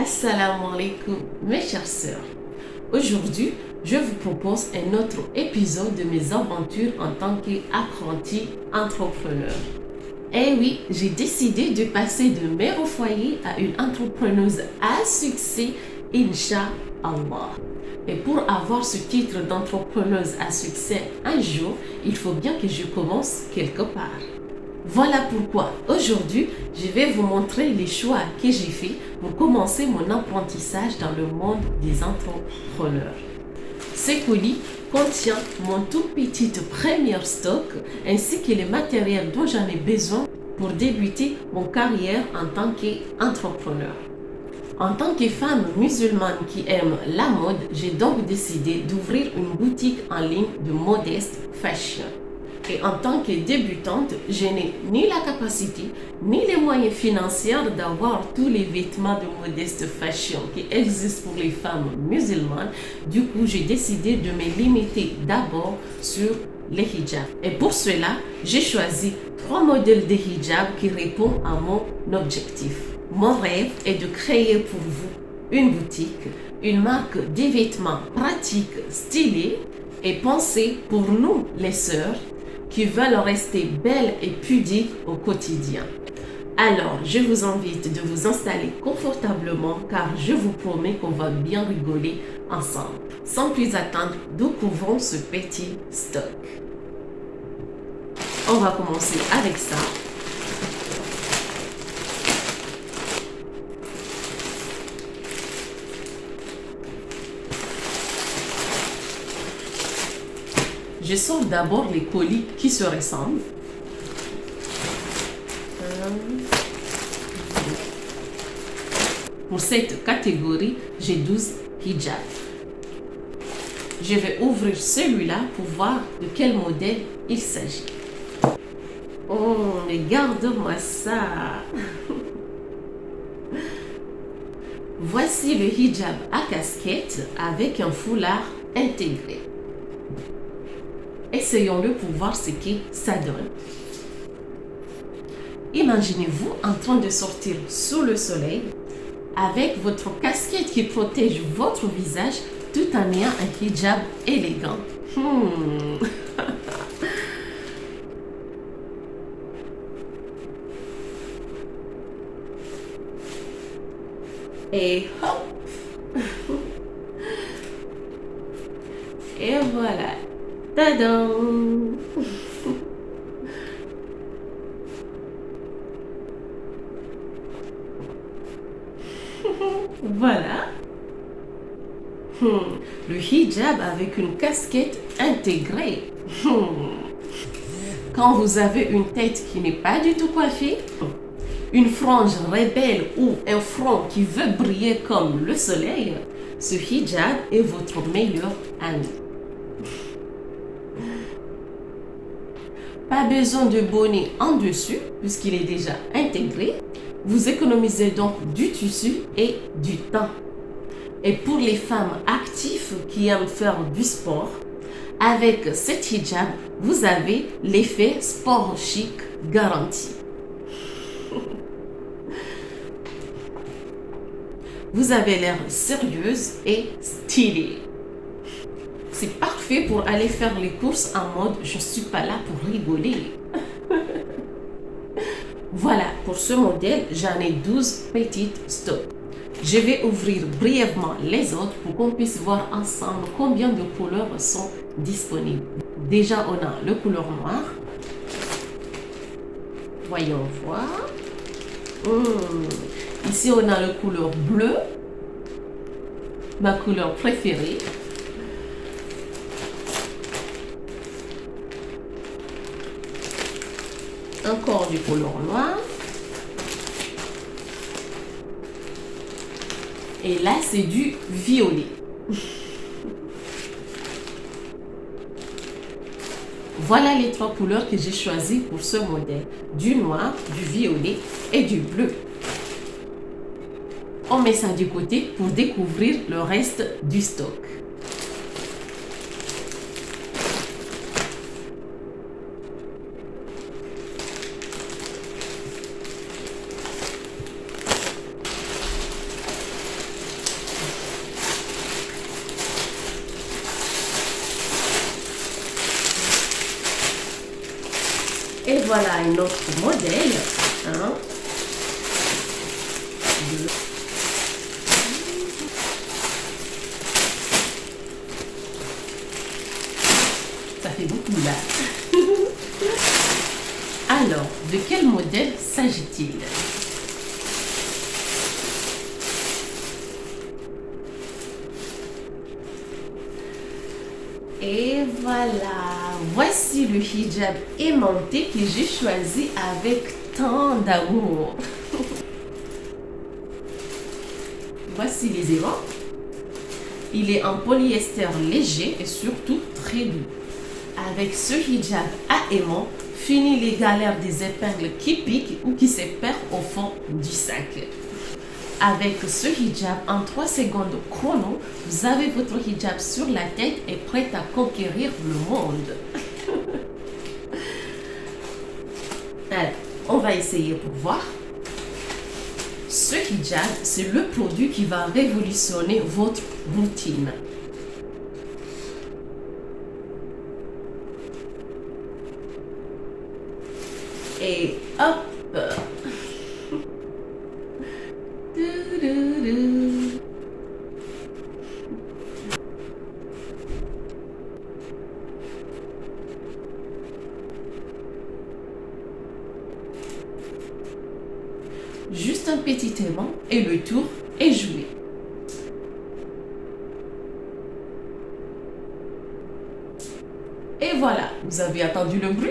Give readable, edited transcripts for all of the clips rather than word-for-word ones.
Assalamu alaikum mes chères sœurs. Aujourd'hui, je vous propose un autre épisode de mes aventures en tant qu'apprenti entrepreneur. Eh oui, j'ai décidé de passer de mère au foyer à une entrepreneuse à succès, Inch'Allah. Et pour avoir ce titre d'entrepreneuse à succès un jour, il faut bien que je commence quelque part. Voilà pourquoi aujourd'hui, je vais vous montrer les choix que j'ai faits pour commencer mon apprentissage dans le monde des entrepreneurs. Ce colis contient mon tout petit premier stock ainsi que les matériels dont j'en ai besoin pour débuter mon carrière en tant qu'entrepreneur. En tant que femme musulmane qui aime la mode, j'ai donc décidé d'ouvrir une boutique en ligne de modeste fashion. Et en tant que débutante, je n'ai ni la capacité ni les moyens financiers d'avoir tous les vêtements de modeste fashion qui existent pour les femmes musulmanes. Du coup, j'ai décidé de me limiter d'abord sur les hijabs. Et pour cela, j'ai choisi 3 modèles de hijab qui répondent à mon objectif. Mon rêve est de créer pour vous une boutique, une marque de vêtements pratiques, stylés et pensés pour nous, les sœurs, qui veulent rester belles et pudiques au quotidien. Alors, je vous invite de vous installer confortablement car je vous promets qu'on va bien rigoler ensemble. Sans plus attendre, découvrons ce petit stock. On va commencer avec ça. Je sors d'abord les colis qui se ressemblent. Pour cette catégorie, j'ai 12 hijabs. Je vais ouvrir celui-là pour voir de quel modèle il s'agit. Oh, regarde-moi ça! Voici le hijab à casquette avec un foulard intégré. Essayons-le pour voir ce que ça donne. Imaginez-vous en train de sortir sous le soleil avec votre casquette qui protège votre visage tout en ayant un hijab élégant. Et hop! Et voilà! Tadam! Voilà. Le hijab avec une casquette intégrée. Quand vous avez une tête qui n'est pas du tout coiffée, une frange rebelle ou un front qui veut briller comme le soleil, ce hijab est votre meilleur ami. Pas besoin de bonnet en dessus puisqu'il est déjà intégré. Vous économisez donc du tissu et du temps. Et pour les femmes actives qui aiment faire du sport, avec cet hijab, vous avez l'effet sport chic garanti. Vous avez l'air sérieuse et stylée. C'est parfait pour aller faire les courses en mode je suis pas là pour rigoler. Voilà, pour ce modèle, j'en ai 12 petites stocks. Je vais ouvrir brièvement les autres pour qu'on puisse voir ensemble combien de couleurs sont disponibles. Déjà, on a le couleur noir. Voyons voir. Ici, on a le couleur bleu. Ma couleur préférée. Encore du couleur noir. Et là, c'est du violet. Voilà les 3 couleurs que j'ai choisies pour ce modèle. Du noir, du violet et du bleu. On met ça du côté pour découvrir le reste du stock. voilà un autre modèle. Un, deux. Ça fait beaucoup là. Alors, de quel modèle s'agit-il? Et voilà, voici le hijab aimanté que j'ai choisi avec tant d'amour. Voici les aimants. Il est en polyester léger et surtout très doux. Avec ce hijab à aimant, fini les galères des épingles qui piquent ou qui se perdent au fond du sac. Avec ce hijab, en 3 secondes chrono, vous avez votre hijab sur la tête et prêt à conquérir le monde. Alors, on va essayer pour voir. Ce hijab, c'est le produit qui va révolutionner votre routine. Et hop! Juste un petit aimant et le tour est joué. Et voilà, vous avez entendu le bruit?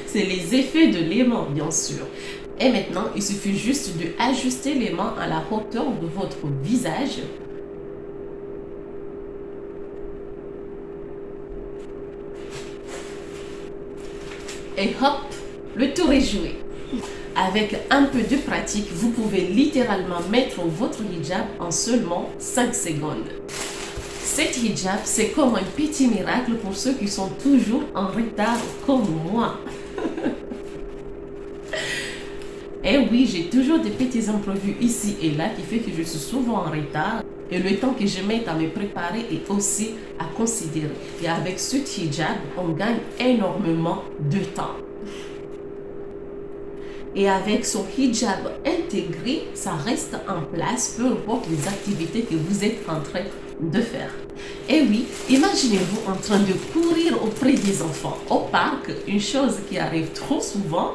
C'est les effets de l'aimant, bien sûr. Et maintenant, il suffit juste de ajuster l'aimant à la hauteur de votre visage. Et hop, le tour est joué. Avec un peu de pratique, vous pouvez littéralement mettre votre hijab en seulement 5 secondes. Cet hijab, c'est comme un petit miracle pour ceux qui sont toujours en retard comme moi. Et oui, j'ai toujours des petits imprévus ici et là qui fait que je suis souvent en retard. Et le temps que je mette à me préparer est aussi à considérer. Et avec ce hijab, on gagne énormément de temps. Et avec son hijab intégré, ça reste en place, peu importe les activités que vous êtes en train de faire. Et oui, imaginez-vous en train de courir auprès des enfants au parc, une chose qui arrive trop souvent.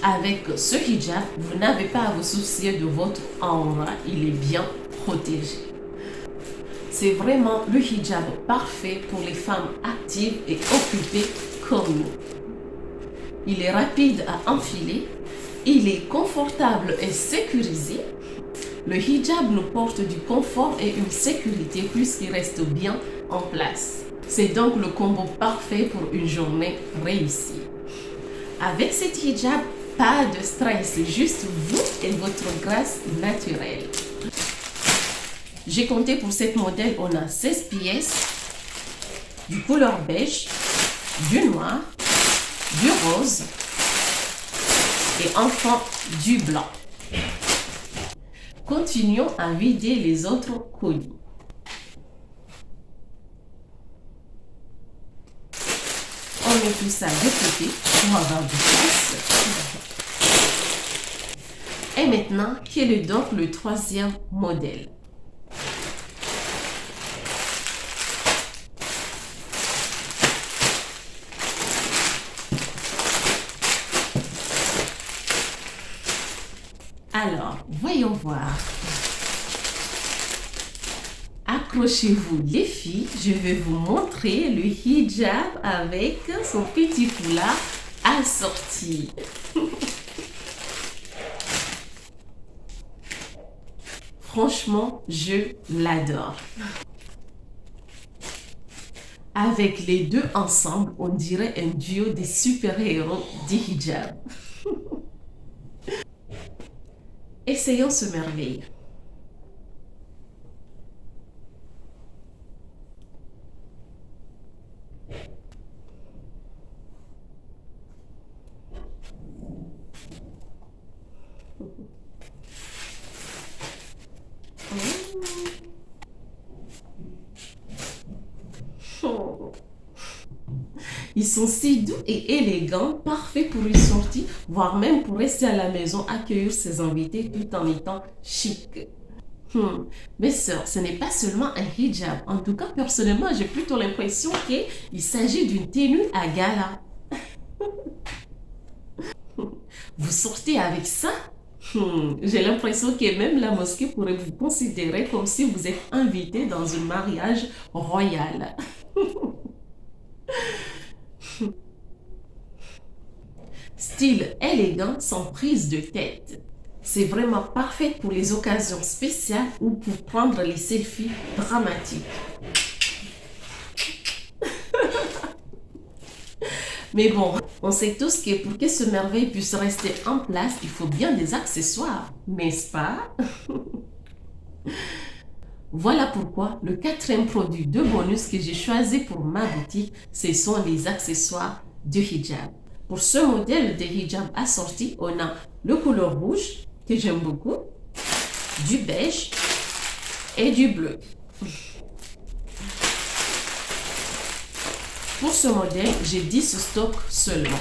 Avec ce hijab, vous n'avez pas à vous soucier de votre aura, il est bien protégé. C'est vraiment le hijab parfait pour les femmes actives et occupées comme nous. Il est rapide à enfiler, il est confortable et sécurisé. Le hijab nous porte du confort et une sécurité puisqu'il reste bien en place. C'est donc le combo parfait pour une journée réussie. Avec cet hijab, pas de stress, juste vous et votre grâce naturelle. J'ai compté pour cette modèle, on a 16 pièces, du couleur beige, du noir, du rose et enfin du blanc. Continuons à vider les autres colis. On met tout ça de côté pour avoir du place. Et maintenant, quel est donc le troisième modèle? Alors, voyons voir. Accrochez-vous les filles, je vais vous montrer le hijab avec son petit foulard assorti. Franchement, je l'adore. Avec les deux ensemble, on dirait un duo des super-héros du hijab. Essayons ce merveille. Ils sont si doux et élégants, parfaits pour une sortie, voire même pour rester à la maison, accueillir ses invités tout en étant chic. Mes sœurs, ce n'est pas seulement un hijab. En tout cas, personnellement, j'ai plutôt l'impression qu'il s'agit d'une tenue à gala. Vous sortez avec ça? J'ai l'impression que même la mosquée pourrait vous considérer comme si vous êtes invité dans un mariage royal. Style élégant sans prise de tête. C'est vraiment parfait pour les occasions spéciales ou pour prendre les selfies dramatiques. Mais bon, on sait tous que pour que ce merveille puisse rester en place, il faut bien des accessoires, n'est-ce pas? Voilà pourquoi le quatrième produit de bonus que j'ai choisi pour ma boutique, ce sont les accessoires de hijab. Pour ce modèle de hijab assorti, on a le couleur rouge, que j'aime beaucoup, du beige et du bleu. Pour ce modèle, j'ai 10 stocks seulement.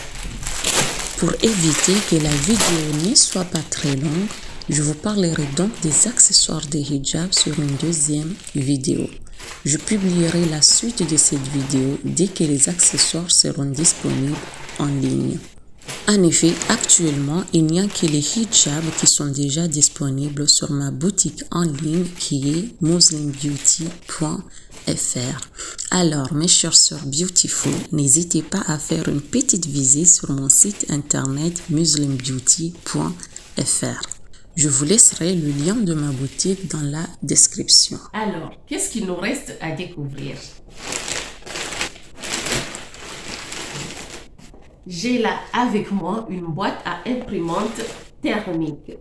Pour éviter que la vidéo ne soit pas très longue, je vous parlerai donc des accessoires de hijab sur une deuxième vidéo. Je publierai la suite de cette vidéo dès que les accessoires seront disponibles en ligne. En effet, actuellement, il n'y a que les hijabs qui sont déjà disponibles sur ma boutique en ligne qui est muslimbeauty.fr. Alors, mes chères sœurs beautiful, n'hésitez pas à faire une petite visite sur mon site internet muslimbeauty.fr. Je vous laisserai le lien de ma boutique dans la description. Alors, qu'est-ce qu'il nous reste à découvrir? J'ai là avec moi une boîte à imprimante thermique.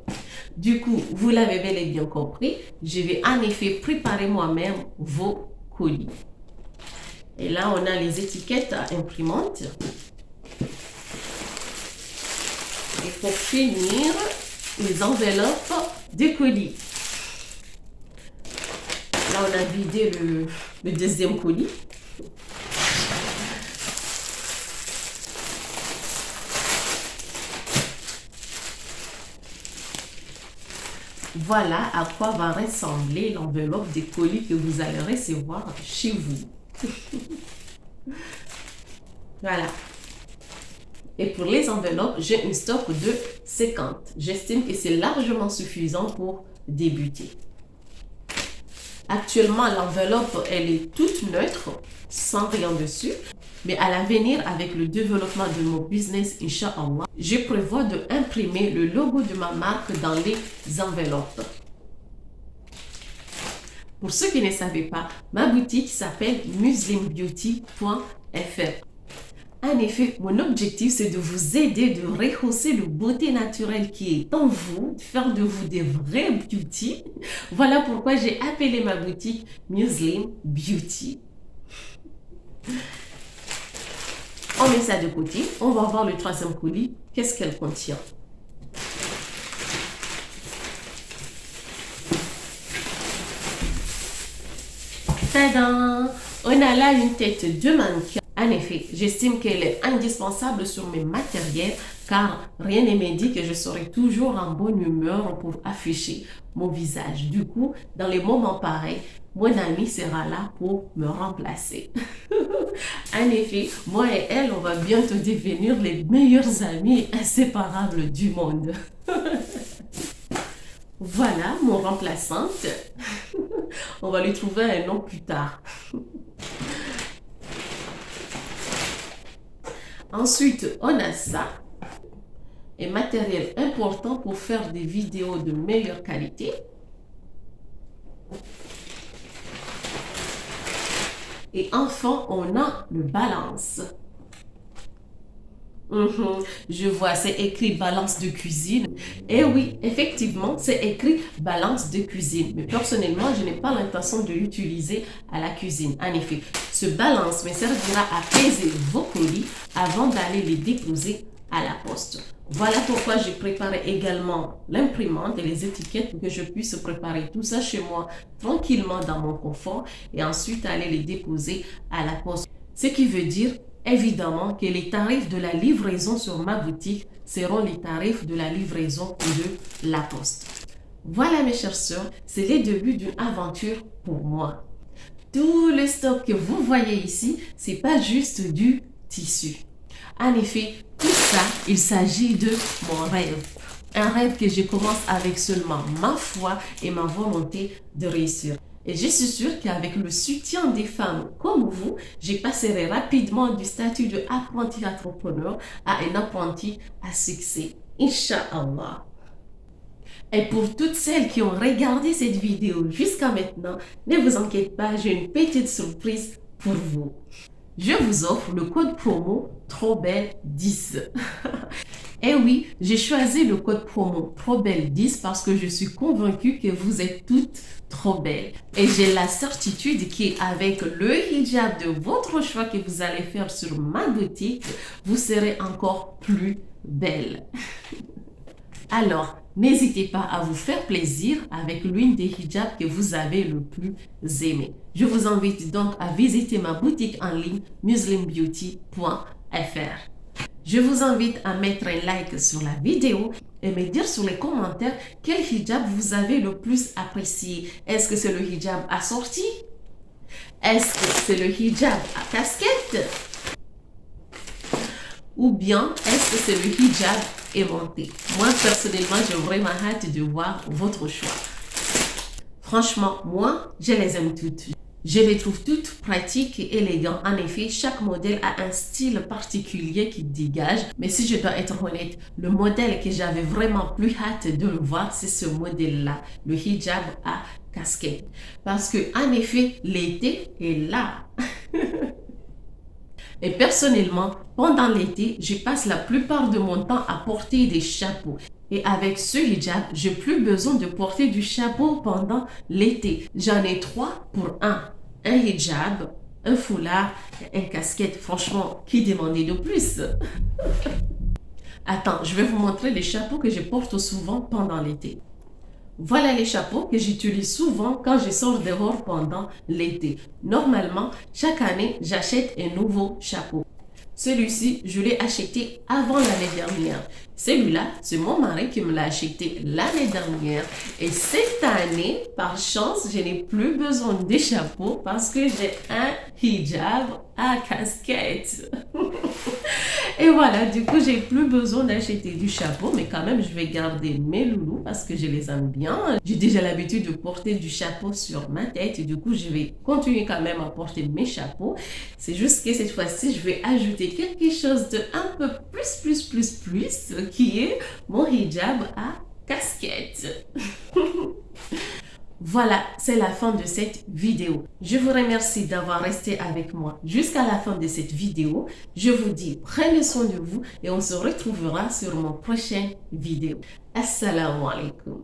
Du coup, vous l'avez bel et bien compris, je vais en effet préparer moi-même vos colis. Et là, on a les étiquettes à imprimante. Et pour finir, les enveloppes des colis. Là, on a vidé le deuxième colis. Voilà à quoi va ressembler l'enveloppe des colis que vous allez recevoir chez vous. Voilà. Et pour les enveloppes, j'ai un stock de 50. J'estime que c'est largement suffisant pour débuter. Actuellement, l'enveloppe, elle est toute neutre, sans rien dessus. Mais à l'avenir, avec le développement de mon business, Inch'Allah, je prévois d'imprimer le logo de ma marque dans les enveloppes. Pour ceux qui ne savaient pas, ma boutique s'appelle muslimbeauty.fr. En effet, mon objectif, c'est de vous aider de rehausser la beauté naturelle qui est en vous, de faire de vous des vrais beauty. Voilà pourquoi j'ai appelé ma boutique Muslim Beauty. On met ça de côté. On va voir le troisième colis. Qu'est-ce qu'elle contient? Tadam! On a là une tête de mannequin. En effet, j'estime qu'elle est indispensable sur mes matériels car rien ne me dit que je serai toujours en bonne humeur pour afficher mon visage. Du coup, dans les moments pareils, mon ami sera là pour me remplacer. En effet, moi et elle, on va bientôt devenir les meilleurs amis inséparables du monde. Voilà mon remplaçante. On va lui trouver un nom plus tard. Ensuite, on a ça. Un matériel important pour faire des vidéos de meilleure qualité. Et enfin, on a le balance. Je vois, c'est écrit balance de cuisine. Et oui, effectivement, c'est écrit balance de cuisine. Mais personnellement, je n'ai pas l'intention de l'utiliser à la cuisine. En effet, ce balance me servira à peser vos colis avant d'aller les déposer à la poste. Voilà pourquoi j'ai préparé également l'imprimante et les étiquettes pour que je puisse préparer tout ça chez moi tranquillement dans mon confort et ensuite aller les déposer à la poste. Ce qui veut dire évidemment que les tarifs de la livraison sur ma boutique seront les tarifs de la livraison de la poste. Voilà mes chères sœurs, c'est le début d'une aventure pour moi. Tout le stock que vous voyez ici, c'est pas juste du tissu. En effet, tout ça, il s'agit de mon rêve. Un rêve que je commence avec seulement ma foi et ma volonté de réussir. Et je suis sûre qu'avec le soutien des femmes comme vous, je passerai rapidement du statut de apprenti entrepreneur à un apprenti à succès. Inch'Allah. Et pour toutes celles qui ont regardé cette vidéo jusqu'à maintenant, ne vous inquiétez pas, j'ai une petite surprise pour vous. Je vous offre le code promo TROBELLE10. Et oui, j'ai choisi le code promo TROBELLE10 parce que je suis convaincue que vous êtes toutes trop belles. Et j'ai la certitude qu'avec le hijab de votre choix que vous allez faire sur ma boutique, vous serez encore plus belle. Alors, n'hésitez pas à vous faire plaisir avec l'une des hijabs que vous avez le plus aimé. Je vous invite donc à visiter ma boutique en ligne muslimbeauty.fr. Je vous invite à mettre un like sur la vidéo et me dire sur les commentaires quel hijab vous avez le plus apprécié. Est-ce que c'est le hijab assorti? Est-ce que c'est le hijab à casquette? Ou bien est-ce que c'est le hijab aimanté? Moi, personnellement, j'ai vraiment hâte de voir votre choix. Franchement, moi, je les aime toutes. Je les trouve toutes pratiques et élégantes. En effet, chaque modèle a un style particulier qui dégage. Mais si je dois être honnête, le modèle que j'avais vraiment plus hâte de le voir, c'est ce modèle-là, le hijab à casquette. Parce que, en effet, l'été est là. Et personnellement, pendant l'été, je passe la plupart de mon temps à porter des chapeaux. Et avec ce hijab, je n'ai plus besoin de porter du chapeau pendant l'été. J'en ai 3 pour 1. Un hijab, un foulard et une casquette. Franchement, qui demandait de plus? Attends, je vais vous montrer les chapeaux que je porte souvent pendant l'été. Voilà les chapeaux que j'utilise souvent quand je sors dehors pendant l'été. Normalement, chaque année, j'achète un nouveau chapeau. Celui-ci, je l'ai acheté avant l'année dernière. Celui-là, c'est mon mari qui me l'a acheté l'année dernière. Et cette année, par chance, je n'ai plus besoin de chapeau parce que j'ai un hijab à casquette. Et voilà, du coup, j'ai plus besoin d'acheter du chapeau, mais quand même, je vais garder mes loulous parce que je les aime bien. J'ai déjà l'habitude de porter du chapeau sur ma tête et du coup, je vais continuer quand même à porter mes chapeaux. C'est juste que cette fois-ci, je vais ajouter quelque chose de un peu plus, qui est mon hijab à casquette. Voilà, c'est la fin de cette vidéo. Je vous remercie d'avoir resté avec moi jusqu'à la fin de cette vidéo. Je vous dis, prenez soin de vous et on se retrouvera sur mon prochaine vidéo. Assalamu alaikum.